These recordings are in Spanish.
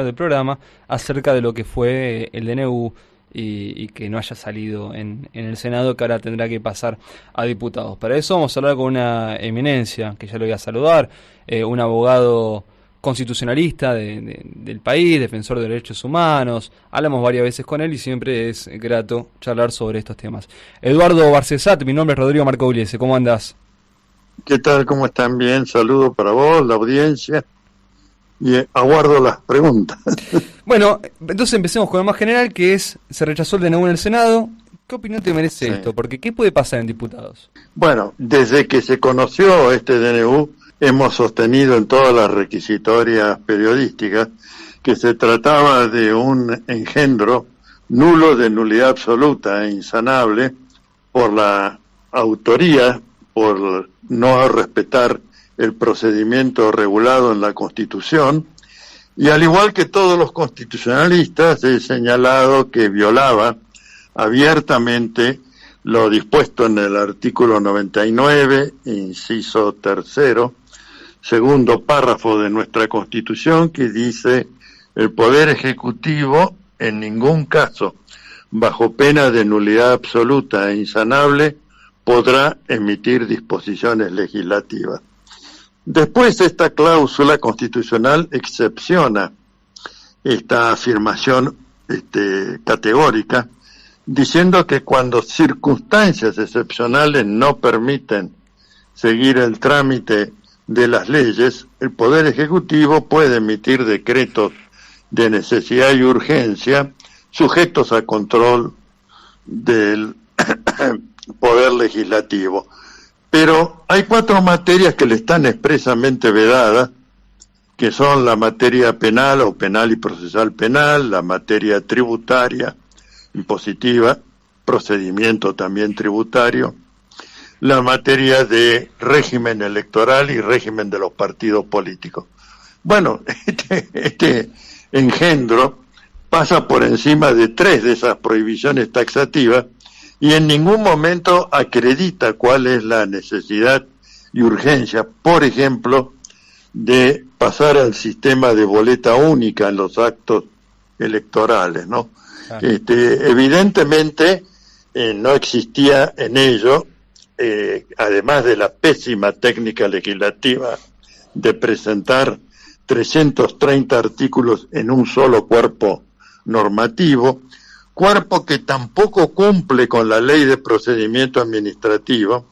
del programa acerca de lo que fue el DNU y que no haya salido en el Senado, que ahora tendrá que pasar a diputados. Para eso vamos a hablar con una eminencia, que ya lo voy a saludar, un abogado constitucionalista del país, defensor de derechos humanos. Hablamos varias veces con él y siempre es grato charlar sobre estos temas. Eduardo Barcesat, mi nombre es Rodrigo Marcogliese, ¿cómo andás? ¿Qué tal? ¿Cómo están? Bien, saludo para vos, la audiencia, y aguardo las preguntas. Bueno, entonces empecemos con lo más general, que es, se rechazó el DNU en el Senado. ¿Qué opinión te merece esto? Porque ¿qué puede pasar en diputados? Bueno, desde que se conoció este DNU, hemos sostenido en todas las requisitorias periodísticas que se trataba de un engendro nulo, de nulidad absoluta e insanable, por la autoría, por no respetar el procedimiento regulado en la Constitución, y al igual que todos los constitucionalistas he señalado que violaba abiertamente lo dispuesto en el artículo 99, inciso tercero, segundo párrafo de nuestra Constitución, que dice: el Poder Ejecutivo en ningún caso, bajo pena de nulidad absoluta e insanable, podrá emitir disposiciones legislativas. Después, esta cláusula constitucional excepciona esta afirmación categórica, diciendo que cuando circunstancias excepcionales no permiten seguir el trámite de las leyes, el Poder Ejecutivo puede emitir decretos de necesidad y urgencia sujetos a control del Poder Legislativo. Pero hay 4 materias que le están expresamente vedadas, que son la materia penal o penal y procesal penal, la materia tributaria, impositiva, procedimiento también tributario, la materia de régimen electoral y régimen de los partidos políticos. Bueno, este engendro pasa por encima de 3 de esas prohibiciones taxativas y en ningún momento acredita cuál es la necesidad y urgencia, por ejemplo, de pasar al sistema de boleta única en los actos electorales, ¿no? Evidentemente no existía en ello, además de la pésima técnica legislativa de presentar 330 artículos en un solo cuerpo normativo, cuerpo que tampoco cumple con la Ley de Procedimiento Administrativo,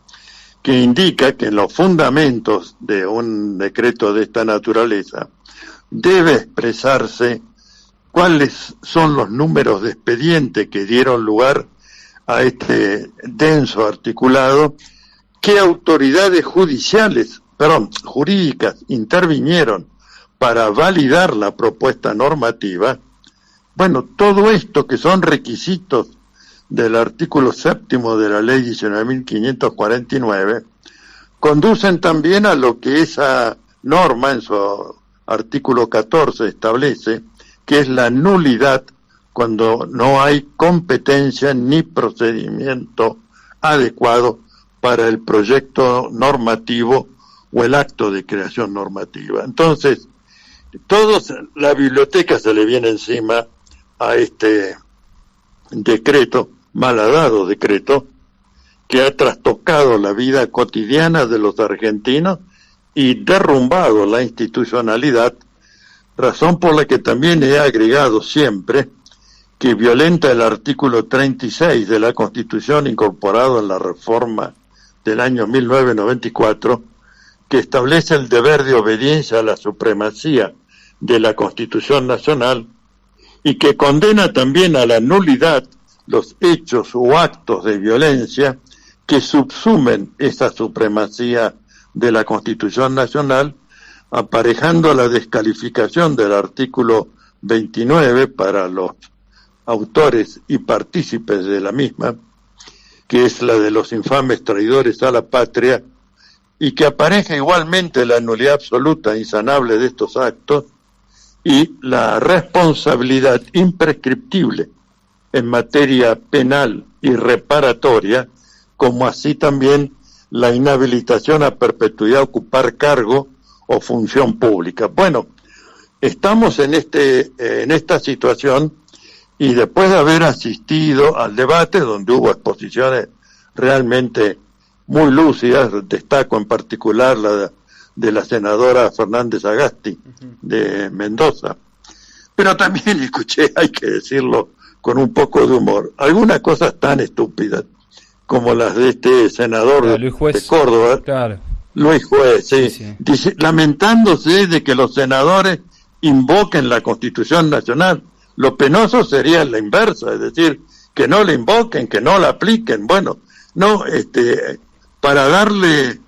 que indica que en los fundamentos de un decreto de esta naturaleza debe expresarse cuáles son los números de expediente que dieron lugar a este denso articulado, qué autoridades jurídicas intervinieron para validar la propuesta normativa. Bueno, todo esto que son requisitos del artículo 7º de la Ley 19.549, conducen también a lo que esa norma en su artículo 14 establece, que es la nulidad cuando no hay competencia ni procedimiento adecuado para el proyecto normativo o el acto de creación normativa. Entonces, la biblioteca se le viene encima a este decreto, malhadado decreto, que ha trastocado la vida cotidiana de los argentinos y derrumbado la institucionalidad, razón por la que también he agregado siempre que violenta el artículo 36 de la Constitución incorporado en la reforma del año 1994, que establece el deber de obediencia a la supremacía de la Constitución Nacional y que condena también a la nulidad los hechos o actos de violencia que subsumen esa supremacía de la Constitución Nacional, aparejando la descalificación del artículo 29 para los autores y partícipes de la misma, que es la de los infames traidores a la patria, y que apareja igualmente la nulidad absoluta e insanable de estos actos y la responsabilidad imprescriptible en materia penal y reparatoria, como así también la inhabilitación a perpetuidad a ocupar cargo o función pública. Bueno, estamos en esta situación, y después de haber asistido al debate donde hubo exposiciones realmente muy lúcidas, destaco en particular la de la senadora Fernández Agasti de Mendoza, pero también escuché, hay que decirlo con un poco de humor, algunas cosas tan estúpidas como las de este senador de Córdoba, claro. Luis Juez, sí. Dice, lamentándose de que los senadores invoquen la Constitución Nacional. Lo penoso sería la inversa, es decir, que no la invoquen, que no la apliquen. Bueno, no, para darle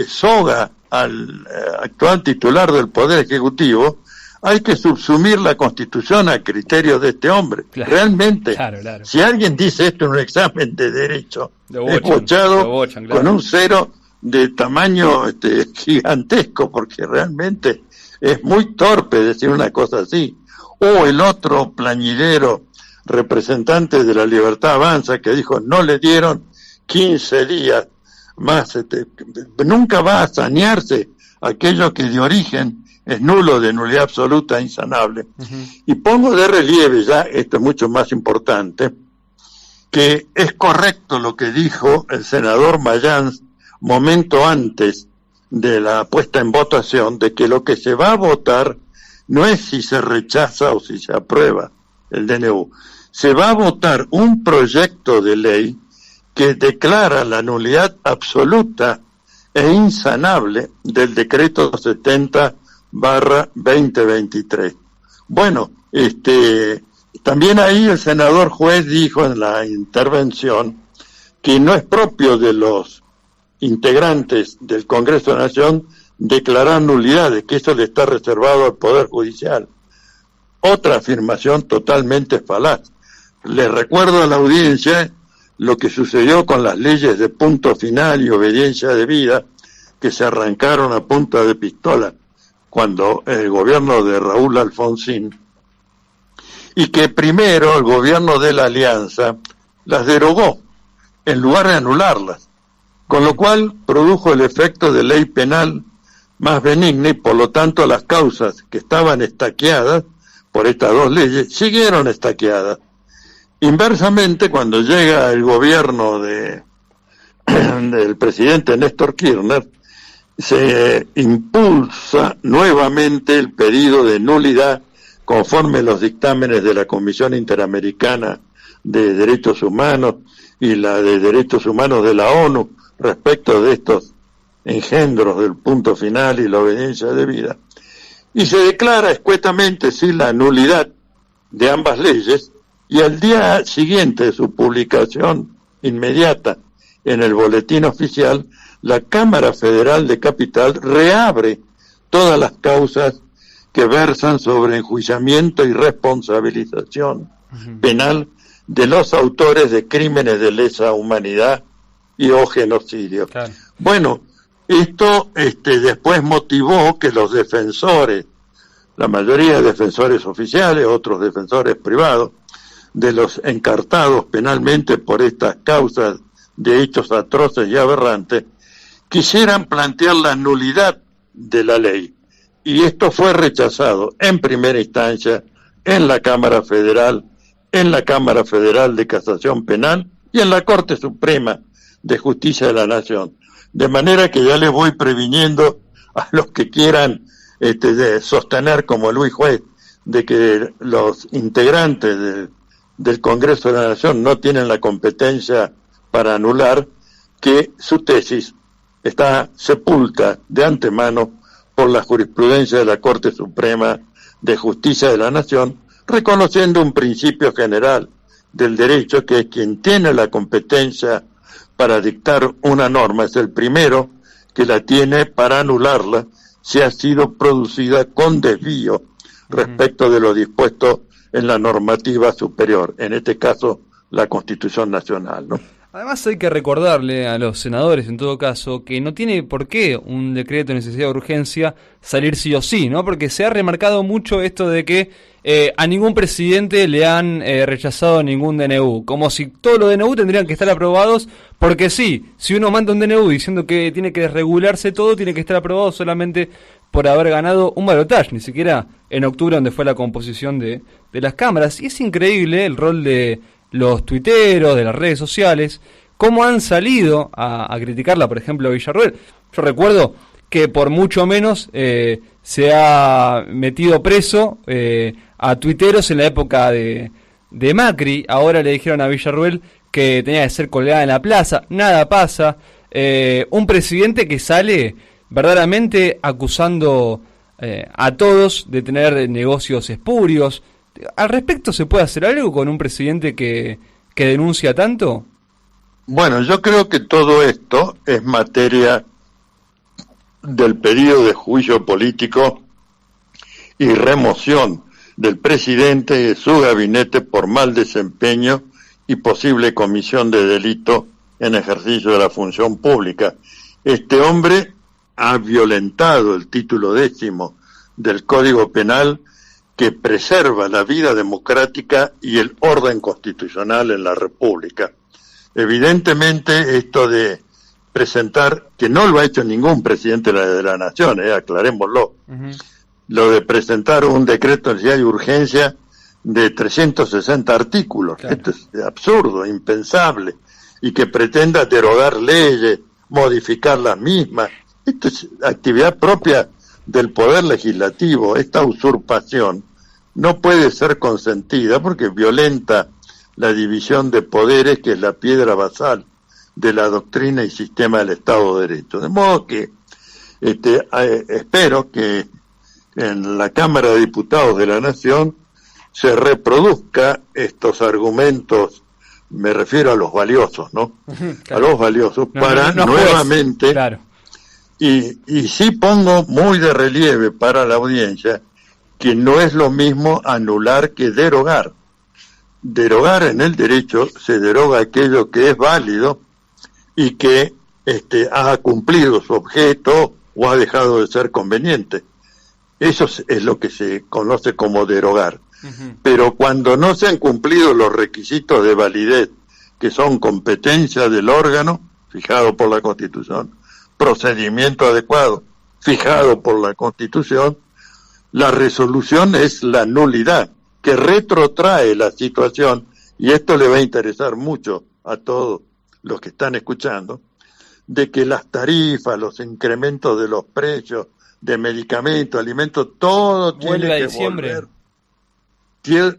soga al actual titular del Poder Ejecutivo, hay que subsumir la Constitución a criterios de este hombre. Claro, realmente, claro. Si alguien dice esto en un examen de derecho, es bochado claro, con un cero de tamaño gigantesco, porque realmente es muy torpe decir una cosa así. O el otro plañidero representante de la Libertad Avanza que dijo, no le dieron 15 días más, nunca va a sanearse aquello que de origen es nulo, de nulidad absoluta, insanable. Y pongo de relieve, ya esto es mucho más importante, que es correcto lo que dijo el senador Mayans momento antes de la puesta en votación, de que lo que se va a votar no es si se rechaza o si se aprueba el DNU. Se va a votar un proyecto de ley que declara la nulidad absoluta e insanable del decreto 70/2023. Bueno, también ahí el senador Juez dijo en la intervención que no es propio de los integrantes del Congreso de la Nación declarar nulidades, que eso le está reservado al Poder Judicial. Otra afirmación totalmente falaz. Le recuerdo a la audiencia lo que sucedió con las leyes de punto final y obediencia debida, que se arrancaron a punta de pistola cuando el gobierno de Raúl Alfonsín, y que primero el gobierno de la Alianza las derogó en lugar de anularlas, con lo cual produjo el efecto de ley penal más benigna, y por lo tanto las causas que estaban estaqueadas por estas dos leyes siguieron estaqueadas. Inversamente, cuando llega el gobierno del presidente Néstor Kirchner, se impulsa nuevamente el pedido de nulidad conforme los dictámenes de la Comisión Interamericana de Derechos Humanos y la de Derechos Humanos de la ONU respecto de estos engendros del punto final y la obediencia debida. Y se declara escuetamente sí la nulidad de ambas leyes, y al día siguiente de su publicación inmediata en el boletín oficial, la Cámara Federal de Capital reabre todas las causas que versan sobre enjuiciamiento y responsabilización penal de los autores de crímenes de lesa humanidad y o genocidio. Claro. Bueno, esto después motivó que los defensores, la mayoría de defensores oficiales, otros defensores privados, de los encartados penalmente por estas causas de hechos atroces y aberrantes, quisieran plantear la nulidad de la ley. Y esto fue rechazado en primera instancia en la Cámara Federal, en la Cámara Federal de Casación Penal y en la Corte Suprema de Justicia de la Nación. De manera que ya les voy previniendo a los que quieran de sostener como Luis Juez de que los integrantes del Congreso de la Nación no tienen la competencia para anular, que su tesis está sepulta de antemano por la jurisprudencia de la Corte Suprema de Justicia de la Nación, reconociendo un principio general del derecho, que es quien tiene la competencia para dictar una norma, es el primero que la tiene para anularla si ha sido producida con desvío respecto de lo dispuesto en la normativa superior, en este caso la Constitución Nacional, ¿no? Además hay que recordarle a los senadores, en todo caso, que no tiene por qué un decreto de necesidad de urgencia salir sí o sí, ¿no? Porque se ha remarcado mucho esto de que a ningún presidente le han rechazado ningún DNU, como si todos los DNU tendrían que estar aprobados, porque sí, si uno manda un DNU diciendo que tiene que desregularse todo, tiene que estar aprobado solamente por haber ganado un balotaje, ni siquiera en octubre, donde fue la composición de las cámaras. Y es increíble el rol de los tuiteros, de las redes sociales, cómo han salido a criticarla, por ejemplo, Villarruel. Yo recuerdo que por mucho menos se ha metido preso a tuiteros en la época de Macri. Ahora le dijeron a Villarruel que tenía que ser colgada en la plaza. Nada pasa. Un presidente que sale verdaderamente acusando a todos de tener negocios espurios. ¿Al respecto se puede hacer algo con un presidente que denuncia tanto? Bueno, yo creo que todo esto es materia del pedido de juicio político y remoción del presidente y de su gabinete por mal desempeño y posible comisión de delito en ejercicio de la función pública. Este hombre ha violentado el título 10º del Código Penal, que preserva la vida democrática y el orden constitucional en la República. Evidentemente, esto de presentar, que no lo ha hecho ningún presidente de la Nación, aclarémoslo, lo de presentar un decreto de necesidad y urgencia de 360 artículos, claro. Esto es absurdo, impensable, y que pretenda derogar leyes, modificar las mismas. Esto es actividad propia del Poder Legislativo. Esta usurpación no puede ser consentida porque violenta la división de poderes, que es la piedra basal de la doctrina y sistema del Estado de Derecho. De modo que espero que en la Cámara de Diputados de la Nación se reproduzca estos argumentos, me refiero a los valiosos, ¿no? Claro. A los valiosos, para nuevamente, claro. Y sí pongo muy de relieve para la audiencia que no es lo mismo anular que derogar. Derogar en el derecho se deroga aquello que es válido y que ha cumplido su objeto o ha dejado de ser conveniente. Eso es lo que se conoce como derogar. Pero cuando no se han cumplido los requisitos de validez, que son competencia del órgano, fijado por la Constitución, procedimiento adecuado, fijado por la Constitución, la resolución es la nulidad, que retrotrae la situación, y esto le va a interesar mucho a todos los que están escuchando, de que las tarifas, los incrementos de los precios de medicamentos, alimentos, todo tiene que volver.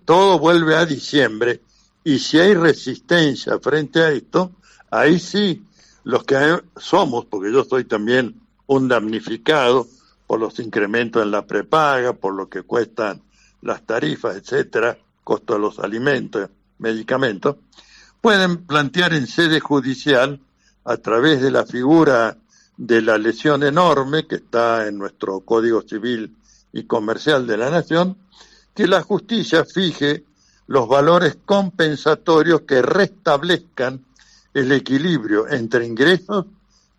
Todo vuelve a diciembre, y si hay resistencia frente a esto, ahí sí, los que somos, porque yo soy también un damnificado por los incrementos en la prepaga, por lo que cuestan las tarifas, etcétera, costo de los alimentos, medicamentos, pueden plantear en sede judicial, a través de la figura de la lesión enorme que está en nuestro Código Civil y Comercial de la Nación, que la justicia fije los valores compensatorios que restablezcan el equilibrio entre ingresos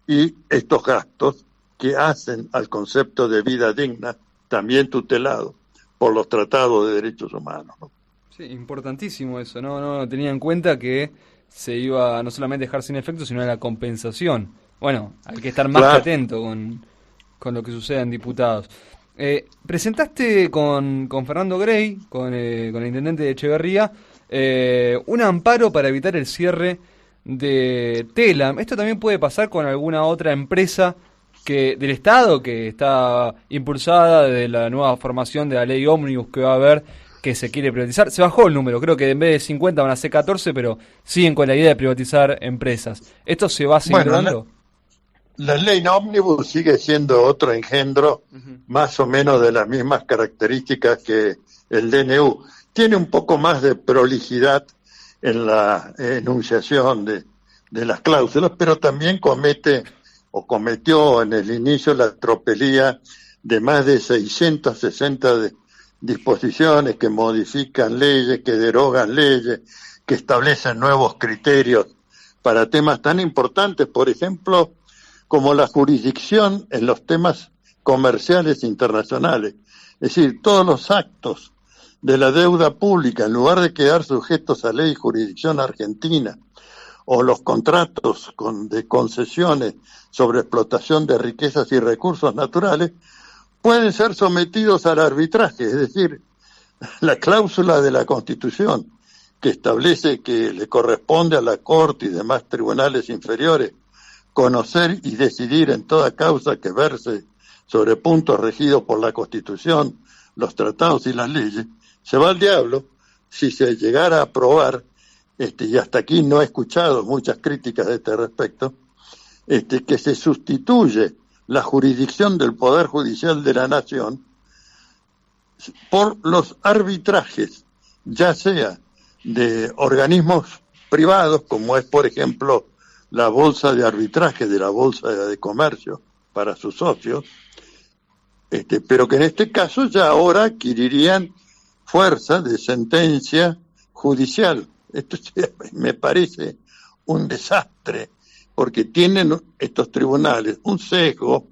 y estos gastos que hacen al concepto de vida digna, también tutelado por los tratados de derechos humanos, ¿no? Sí, importantísimo eso, no tenía en cuenta que se iba no solamente a dejar sin efecto, sino a la compensación. Bueno, hay que estar más claro. Atento con lo que suceda en diputados. Presentaste con Fernando Grey, con el intendente de Echeverría, un amparo para evitar el cierre de Telam. Esto también puede pasar con alguna otra empresa del Estado que está impulsada de la nueva formación de la ley Ómnibus que va a haber, que se quiere privatizar. Se bajó el número, creo que en vez de 50 van a ser 14, pero siguen con la idea de privatizar empresas. ¿Esto se va a seguir dando? La ley Ómnibus sigue siendo otro engendro, más o menos de las mismas características que el DNU. Tiene un poco más de prolijidad en la enunciación de las cláusulas, pero también cometió en el inicio la tropelía de más de 660 disposiciones que modifican leyes, que derogan leyes, que establecen nuevos criterios para temas tan importantes, por ejemplo, como la jurisdicción en los temas comerciales internacionales. Es decir, todos los actos de la deuda pública, en lugar de quedar sujetos a ley y jurisdicción argentina, o los contratos de concesiones sobre explotación de riquezas y recursos naturales, pueden ser sometidos al arbitraje, es decir, la cláusula de la Constitución que establece que le corresponde a la Corte y demás tribunales inferiores conocer y decidir en toda causa que verse sobre puntos regidos por la Constitución, los tratados y las leyes, se va al diablo si se llegara a aprobar, y hasta aquí no he escuchado muchas críticas de este respecto, que se sustituye la jurisdicción del Poder Judicial de la Nación por los arbitrajes, ya sea de organismos privados, como es, por ejemplo, la Bolsa de Arbitraje de la Bolsa de Comercio para sus socios, pero que en este caso ya ahora adquirirían fuerza de sentencia judicial. Esto me parece un desastre, porque tienen estos tribunales un sesgo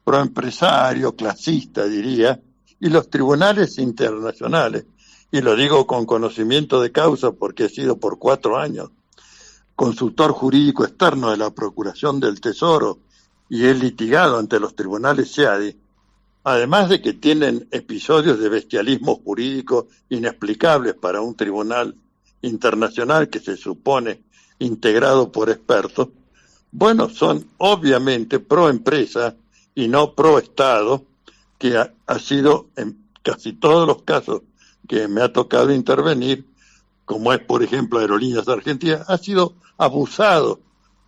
proempresario, clasista, diría, y los tribunales internacionales, y lo digo con conocimiento de causa porque he sido por 4 años consultor jurídico externo de la Procuración del Tesoro y he litigado ante los tribunales CIADI, además de que tienen episodios de bestialismo jurídico inexplicables para un tribunal internacional que se supone integrado por expertos, bueno, son obviamente pro empresa y no pro Estado, que ha sido en casi todos los casos que me ha tocado intervenir, como es por ejemplo Aerolíneas Argentinas, ha sido abusado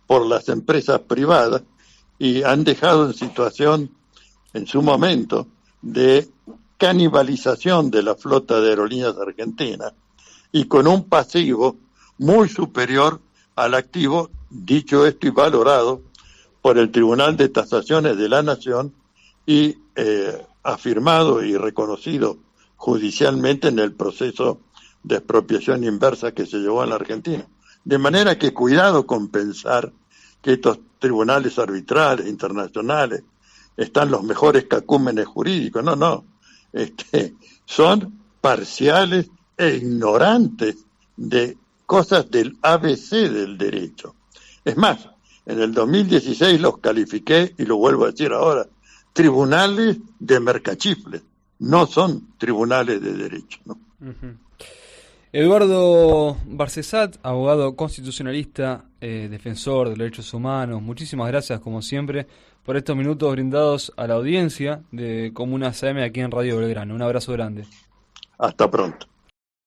por las empresas privadas y han dejado en situación en su momento de canibalización de la flota de Aerolíneas Argentinas y con un pasivo muy superior al activo, dicho esto y valorado por el Tribunal de Tasaciones de la Nación y afirmado y reconocido judicialmente en el proceso de expropiación inversa que se llevó en la Argentina. De manera que cuidado con pensar que estos tribunales arbitrales internacionales están los mejores cacúmenes jurídicos. No. Son parciales e ignorantes de cosas del ABC del derecho. Es más, en el 2016 los califiqué, y lo vuelvo a decir ahora, tribunales de mercachifles, no son tribunales de derecho, ¿no? Uh-huh. Eduardo Barcesat, abogado constitucionalista, defensor de los derechos humanos, muchísimas gracias como siempre por estos minutos brindados a la audiencia de Comunas AM aquí en Radio Belgrano. Un abrazo grande. Hasta pronto.